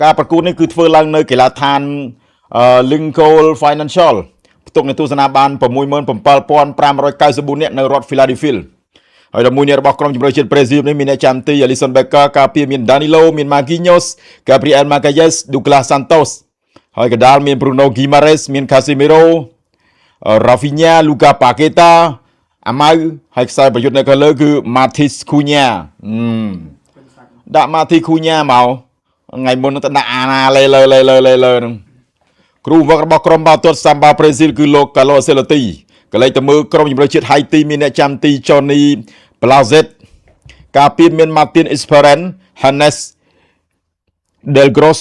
ការប្រកួតនេះគឺធ្វើឡើងនៅកីឡាដ្ឋានLincoln Financial ផ្ទុកនៅទស្សនាបាន 67,594 នាក់នៅរដ្ឋ Philadelphia ហើយ11នាក់របស់ក្រុមជម្រើសជាតិប្រេស៊ីលនេះមានអ្នកចាំទី Alisson Becker ការពារមាន Danilo មាន Marquinhos Gabriel Magalhaes Douglas Santos ហើយកណ្ដាលមាន Bruno Guimaraes មាន Casemiro Rafinha Lucas Paqueta អាម៉ៅហើយខ្សែប្រយុទ្ធនៅខាងលើគឺ Matheus Cunha ដាក់ Matheus Cunha មកថ្ងៃមុនទៅដាក់អាណាលេលើនឹងគ្រូវឹករបស់ក្រុមបាល់ទាត់ Samba ប្រេស៊ីលគឺលោក Carlos Ancelotti កន្លែងទៅមើលក្រុមជម្រើសជាតិហៃទីមានអ្នកចាំទី Johnny Blazet ការពារមាន Martin Esperan Hannes Delgros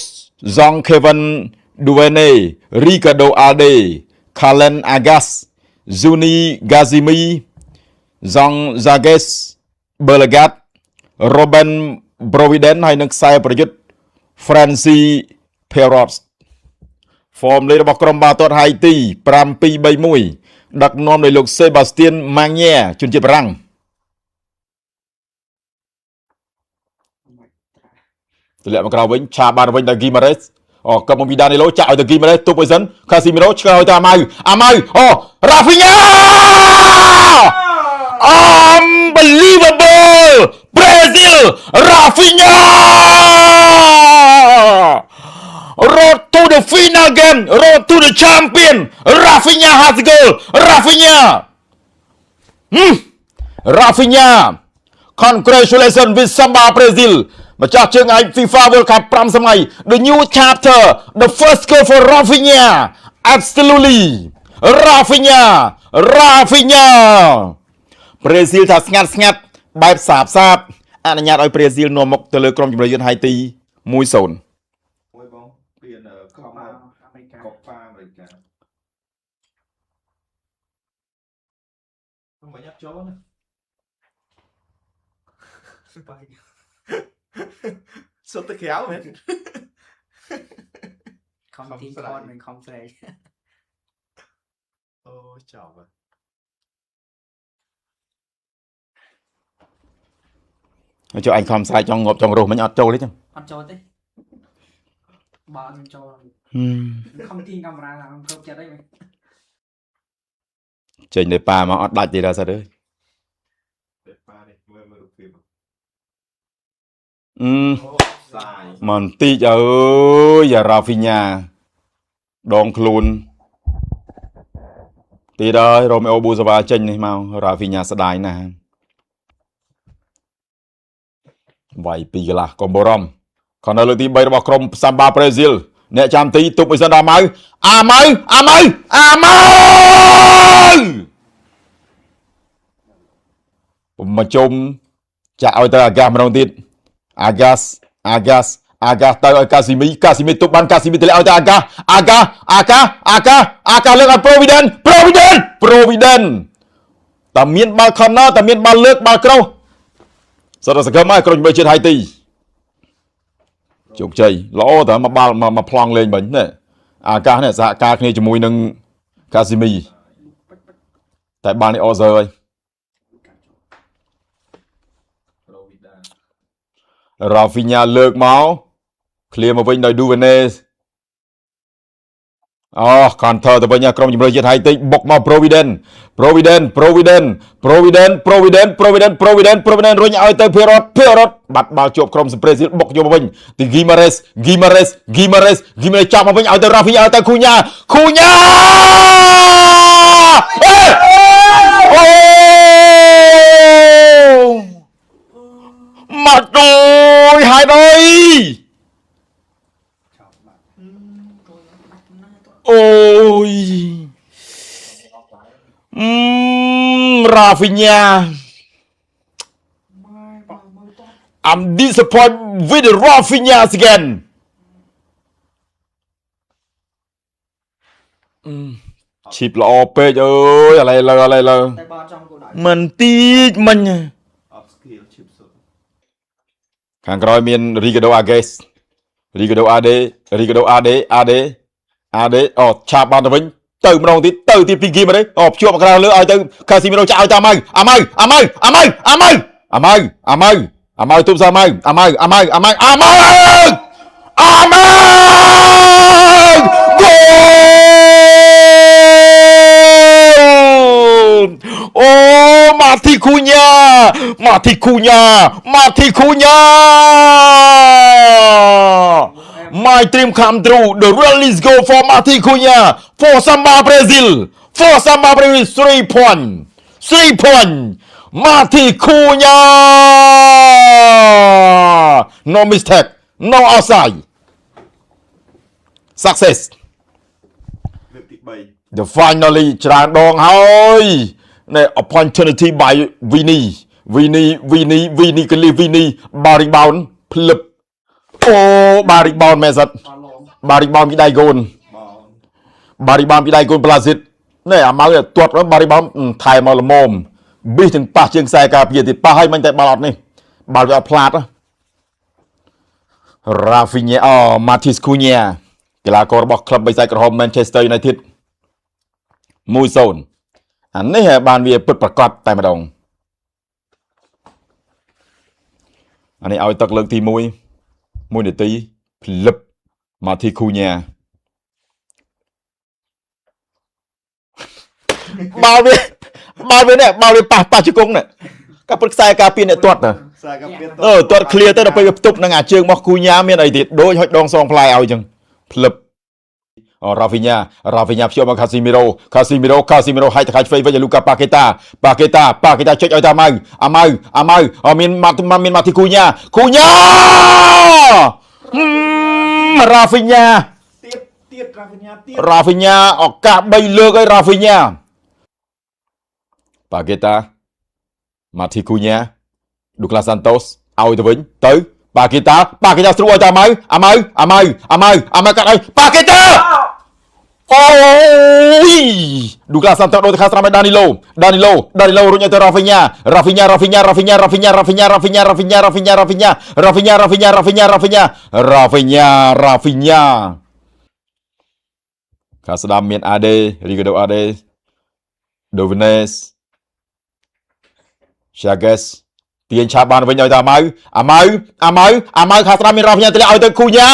Zong Kevin Duene Ricardo Alde Kalen Agas Zuni Gazimi Zong Zages Berlegat Robin Providen ហើយនឹងខ្សែប្រយុទ្ធ Francis Perot ហ្វមលេរបស់ក្រុមបាល់ទាត់ហៃទី 7-2-3-1 ដឹកនាំដោយលោក Sebastian Magne ជនជាតិបារាំងទម្លាក់មកក្រៅវិញឆាបានវិញដល់ Guimaraes កឹបមកពី Danilo ចាក់ឲ្យទៅ Guimaraes ទុបឲ្យសិន Casemiro ឆ្កឲ្យទៅអាម៉ៅRafinha Unbelievable Brazil Rafinha Road to the final game Road to the champion Rafinha has a goal Rafinha Congratulations with Samba Brazil ម្ចាស់ជើងឯក FIFA World Cup 5 សម័យ The new chapter The first goal for Rafinha Absolutely Rafinhaប្រេស៊ីលថាស្ងាត់បែបសាបអនុញ្ញាតឲ្យប្រេស៊ីលនាំមុខទៅលើក្រុមជម្រើសជាតិហៃទី 1-0 មួយបងពីកូប៉ាអាមេរិកាខ្ញុំមិនយកចូលណាបាយសុទ្ធតែក្រៅមែនខំទីខនមិនខំស្រែកអូចប់ហើយចូលអញខំស្រែកចង់ងាប់ចង់រស់មិញអត់ចូលទេចឹងអត់ចូលទេបើមិនចូលខំទីកាមេរ៉ាខ្ញុំគ្រប់ចិត្តអីមែនចេញទៅប៉ាមកអត់ដាច់ទេដល់សិតអើយប៉ានេះមើលរូបភាពមិនតិចអើយRafinha ដងខ្លួនទីដល់ Romeo Busava ចេញនេះមក Rafinha ស្ដាយណាស់វាយពីកន្លះកុំបរំខននៅលើកទី3របស់ក្រុម Samba Brazil អ្នកចាំទីទុបឲ្យសិនដល់អាម៉ៅមកជុំចាក់ឲ្យទៅអាកាសម្ដងទៀតអាកាសទៅឲ្យកាស៊ីមីទុបបានកាស៊ីមីទម្លាក់ឲ្យទៅអាកាលើកឲ្យ Providen តែមានបាល់ខនណតែមានបាល់លើកបាល់ក្រោសសតសកម្មឲ្យក្រុមជម្រើសជាតិហៃទីជោគជ័យល្អតើមកបាល់មកប្លង់លេងបាញ់ណែអាកាសនេះសហការគ្នាជាមួយនឹងកាស៊ីមីតែបាល់នេះអសើហើយRafinha លើកមកឃ្លៀមកវិញដោយ Duvenes counter ទៅវិញក្រុមជម្រើសជាតិហៃទីបុកមក Providen រុញឲ្យទៅ Perot បាត់បាល់ជាប់ក្រុមប្រេស៊ីលបុកយកមកវិញទី Guimaraes ចាប់មកវិញឲ្យទៅ Rafinha ឲ្យទៅ Cunha មកដូចហើយដោយអូយRafinha I'm disappointed with Rafinha again ឈីបល្អពេកអើយឥឡូវតែបើចង់គោលដៅមិនតិចមិញខាងក្រោយមាន Ricardo Agues Ricardo Ade ឆាបបានទៅវិញទៅម្ដងទៀតទៅទៀតពី Guimaraes ភ្ជាប់មកក្រៅលើឲ្យទៅ Casemiro ចាក់ឲ្យទៅអាម៉ៅទុបសាម៉ៅអាម៉ៅ Amen! Goal! Oh, Mati Cunha! Mati Cunha! Mati Cunha! My dream come true. The release go for Mati Cunha. For Samba Brazil. For Samba Brazil. 3 point. 3 point. Mati Cunha. No mistake. No outside. Success. លើកទី3 The finally ច្រើនដងហើយនៃ opportunity by Vini កលី Vini បារីបោនភ្លឹបអូបារីបោនមែនសិត បាឡង បារីបោនពីដៃកូន បង បារីបោនពីដៃកូនប្លាស៊ីតនេះអាម៉ៅទាត់បារីបោនថែមកល្មមប៊ីសទាំងប៉ះជើងខ្សែការពារទៀតប៉ះឲ្យមិនតែបាល់អត់នេះបាល់វាអត់ផ្លាត Rafinha Matheus Cunha កីឡាកររបស់ក្លឹបបិសាចក្រហម Manchester United 1-0 អានេះបានវាពិតប្រាកដតែម្ដងអានេះឲ្យទឹកលើកទី1 1នាទីភ្លឹប Matheus Cunha បាល់វានេះបាល់វាប៉ះជង្គង់នេះកាប់ព្រឹកខ្សែការពារអ្នកទាត់ទៅ ខ្សែកាពី ទាត់ clear ទៅដល់ពេលវាផ្ទុកនឹងអាជើងរបស់ Cunha មានអីទៀតដូចហុចដងសងផ្លែឲ្យចឹងភ្លឹបRafinha ភ្ជាប់មក Casemiro ហាច់ទៅខាងឆ្វេងវិញ Lucas Paqueta ចុចឲ្យតាអាម៉ៅមានMati Cunha Rafinha ទៀត Rafinha ទៀត Rafinha ឱកាស3លើកឲ្យ Rafinha Paqueta Mati Cunha Douglas Santos ឲ្យទៅវិញទៅPaqueta ស្រួលឲ្យតាអាម៉ៅកាត់ឲ្យ Paqueta អូយ Douglas Santos ដូចទៅខាងស្រាំឲ្យ Danilo រុញឲ្យទៅ Rafinhaខាងស្ដាំមាន AD Ricardo AD Dovenes Chagas ទាញឆាបបានវិញឲ្យតាអាម៉ៅខាងស្ដាំមាន Rafinha ទម្លាក់ឲ្យទៅ Cunha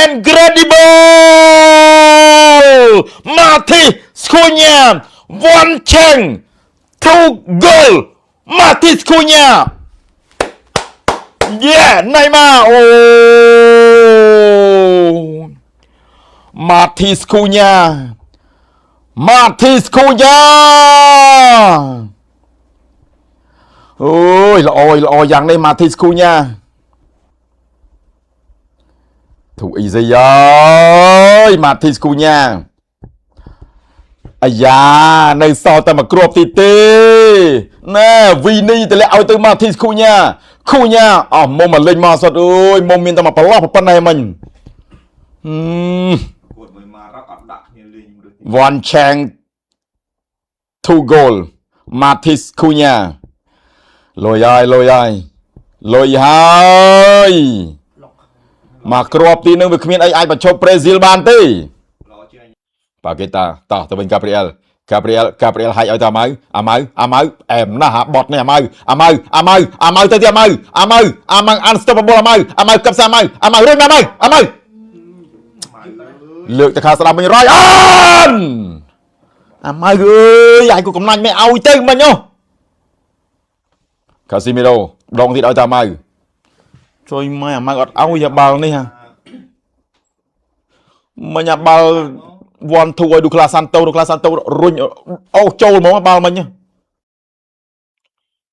Incredible Matheus Cunha one chance two goal Matheus Cunha yeah Neymar Matheus Cunha អូយល្អយ៉ាងនេះ Matheus Cunha Too easy អើយ Matheus Cunha អាយ៉ានៅសល់តែមួយគ្រាប់ទៀតទេណែ Vini ទម្លាក់ឲ្យទៅ Matheus Cunha អស់មុំមកលេងមកសុតអើយមុំមានតែមកប្រឡោះប៉ុណ្ណេះមិញគាត់មួយមករកអត់ដាក់គ្នាលេងមួយ one chance two goal Matheus Cunha លុយហើយមកគ្រាប់ទីនឹងវាគ្មានអីអាចបញ្ឈប់ប្រេស៊ីលបានទេ ល្អជាង Paqueta តោះទៅវិញ Gabriel ហាច់ឲ្យទៅអាម៉ៅអែមណាស់អាបត់នេះអាម៉ៅទៅទៀតអាម៉ៅ unstoppable អាម៉ៅកឹបសាអាម៉ៅរុញអាម៉ៅលើកទៅខាងស្ដាំវិញរយអាម៉ៅអើយអាយគូកំណាញ់មិនឲ្យទៅមិញហ៎ Casemiro ដងទៀតឲ្យតាអាម៉ៅជួយម៉ែអាម៉ៅអត់ឲ្យបាល់នេះហ่ะមិញអាបាល់ one two ឲ្យ Douglas Santos រុញអូចូលហ្មងបាល់មិញ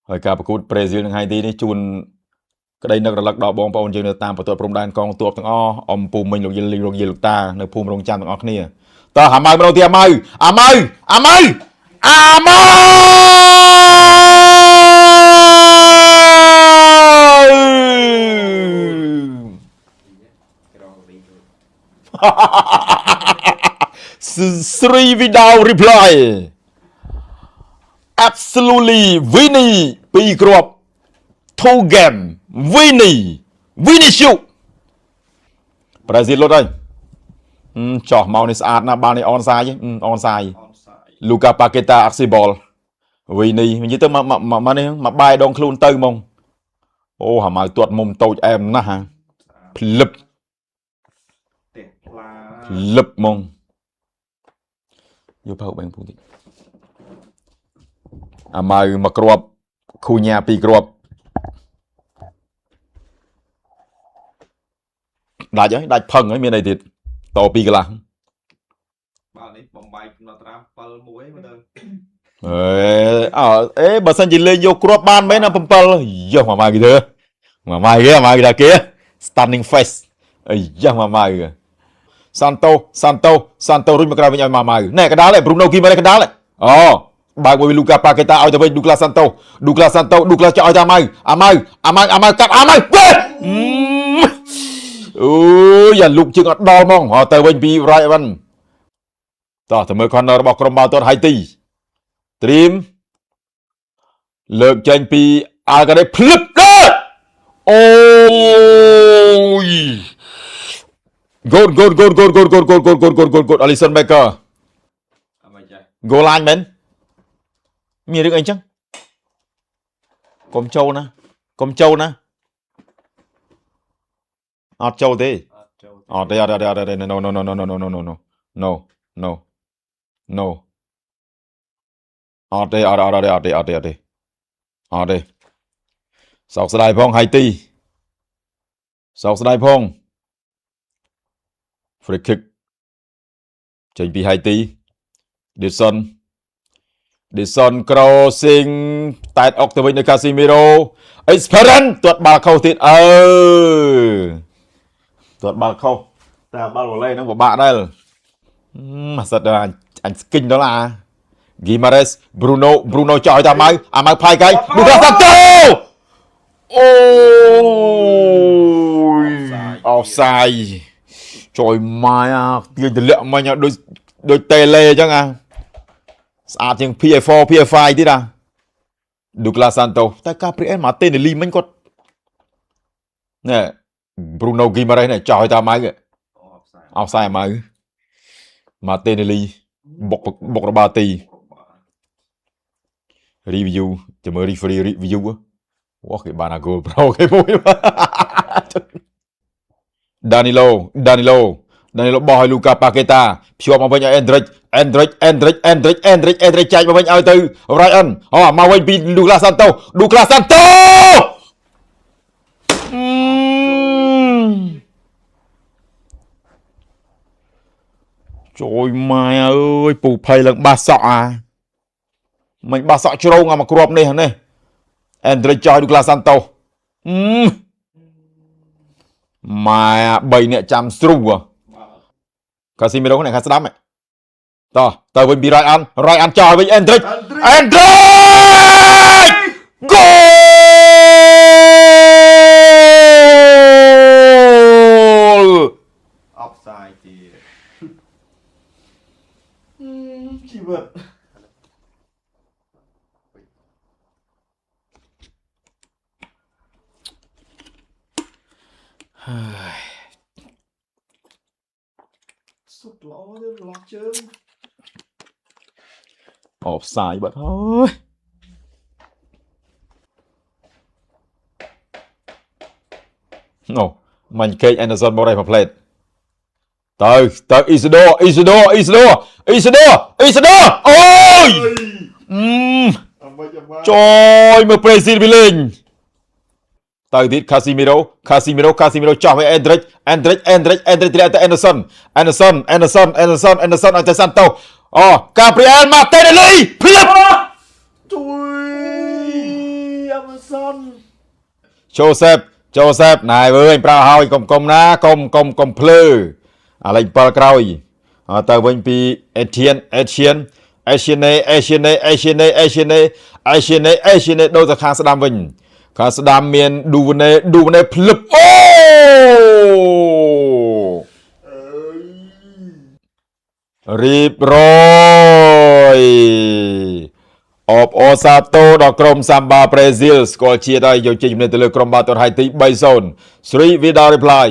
ហើយការប្រកួតប្រេស៊ីលនឹងថ្ងៃទីនេះជូនក្តីនឹករលឹកដល់បងប្អូនយើងនៅតាមបន្ទាត់ព្រំដែនកងទ័ពទាំងអស់អំពូមិញលោកយាយលោកតានៅភូមិរងចាំទាំងអស់គ្នាតើអាម៉ៅម្ដងទៀតអាម៉ៅ Three without reply absolutely Vini 2 គ្រាប់ two game Vini shoot ប្រេស៊ីលលុតហើយចោះមកនេះស្អាតណាស់បាល់នេះអនសាយ Lucas Paqueta Axibol vì này mình chỉ tới mà này mà bài đong luôn tới mong ô hả mà tuột mông tôi em na hả lập เตะปลา lập mong vô phao bạn phụ thị à mà crop khu nhà pi crop đại chứ đại phần ở miền này thì to pi cái là បាល់នេះបំបីនៅត្រាំ7 1មើល បើសិនជាលេងយកគ្រាប់បានមែនណា7យកមកមកគេធ្វើមកមកគេមកគេថាគេ standing face អីយ៉ាមកមកគេ Santo រុញមកក្រៅវិញឲ្យមកមកណែកដាលឯ Bruno Guimaraes កដាលអូបើកមួយ Lucas Paqueta ឲ្យទៅវិញ Douglas Santos ចោលឲ្យទៅអាម៉ៅកាត់អាម៉ៅអូយ៉ាលុកជើងអត់ដល់ហ្មងទៅវិញពី Right Evans តោះទៅមើល corner របស់ក្រុមបាល់ទាត់ Haiti ត្រៀមលើកចេញពី Algarve ភ្លឹបដល់អូយ Goal Alisson Becker អត់មិនចេះ goal line មែនមានរឿងអីចឹងកុំចូលណាអត់ចូលទេ អត់ចូល អត់ទេ no អត់ទេសោកស្ដាយផង Haiti សោកស្ដាយផង free kick ចេញពី Haiti Deson crossing តែតអុកទៅវិញនៅ Casemiro Esperance ទាត់បាល់ខុសទៀតទាត់បាល់ខុសតែបាល់វ៉ូឡេហ្នឹងពិបាកដែរមកសិតដល់អញស្គិញដល់អា Guimaraes Bruno ចោលឲ្យតាម៉ៅអាម៉ៅផាយកែង Lucas Santos អូយ offside ជួយម៉ាយអាទាញទម្លាក់មិញដូចតេឡេអញ្ចឹងអាស្អាតជាង PS4 PS5 ទៀតអា Douglas Santos តែការព្រីអែនមកទេនីលីមិញគាត់ណែ Bruno Guimaraes នេះចោលឲ្យតាម៉ៅ offside ម៉ៅមកទេនីលីបុករបស់ទី review ចាំមើល referee review អូគេបានអា goal pro គេមួយ Danilo បោះឲ្យ Lucas Paqueta ភ្ជាប់មកវិញឲ្យ Endrick ចែកមកវិញឲ្យទៅ Ryan មកវិញពី Douglas Santos ជួយម៉ែអើយពូភ័យឡើងបាសសក់អាមិនបាសសក់ជ្រងអាមកគ្រាប់នេះ Endrick ចោល Douglas Santos ម៉ែ3នាក់ចាំស្រួល Casemiro នេះខាងស្ដាំតោះទៅវិញពី Ryan ចោលវិញ Endrick goal offside ទៀតជីវិត สุดล้อเลยล็อกเชิง offside បាត់ហើយ No មិនគេ Anderson មកđây មក plate ទៅ Isidore អូយ ចូលមើល Brazil ពីលេងទៅទៀត Casemiro ចោះឲ្យ Endrick ទៅ Anderson ឲ្យទៅ Santos Gabriel Martinelli ភ្លឹប ជួយ Amazon Joseph ណែអើយប្រើហើយកុំណាកុំភ្លើអាលេង7ក្រោយទៅវិញពី Etienne ដូចទៅខាងស្ដាំវិញខាងស្ដាំមាន Duverne ភ្លឹបអូរៀបរយអបអូសាតូដល់ក្រុម Samba Brazil ស្គាល់ជាតិហើយយកជ័យជំនះទៅលើក្រុមបាល់ទាត់ Haiti 3-0 3 Vidal reply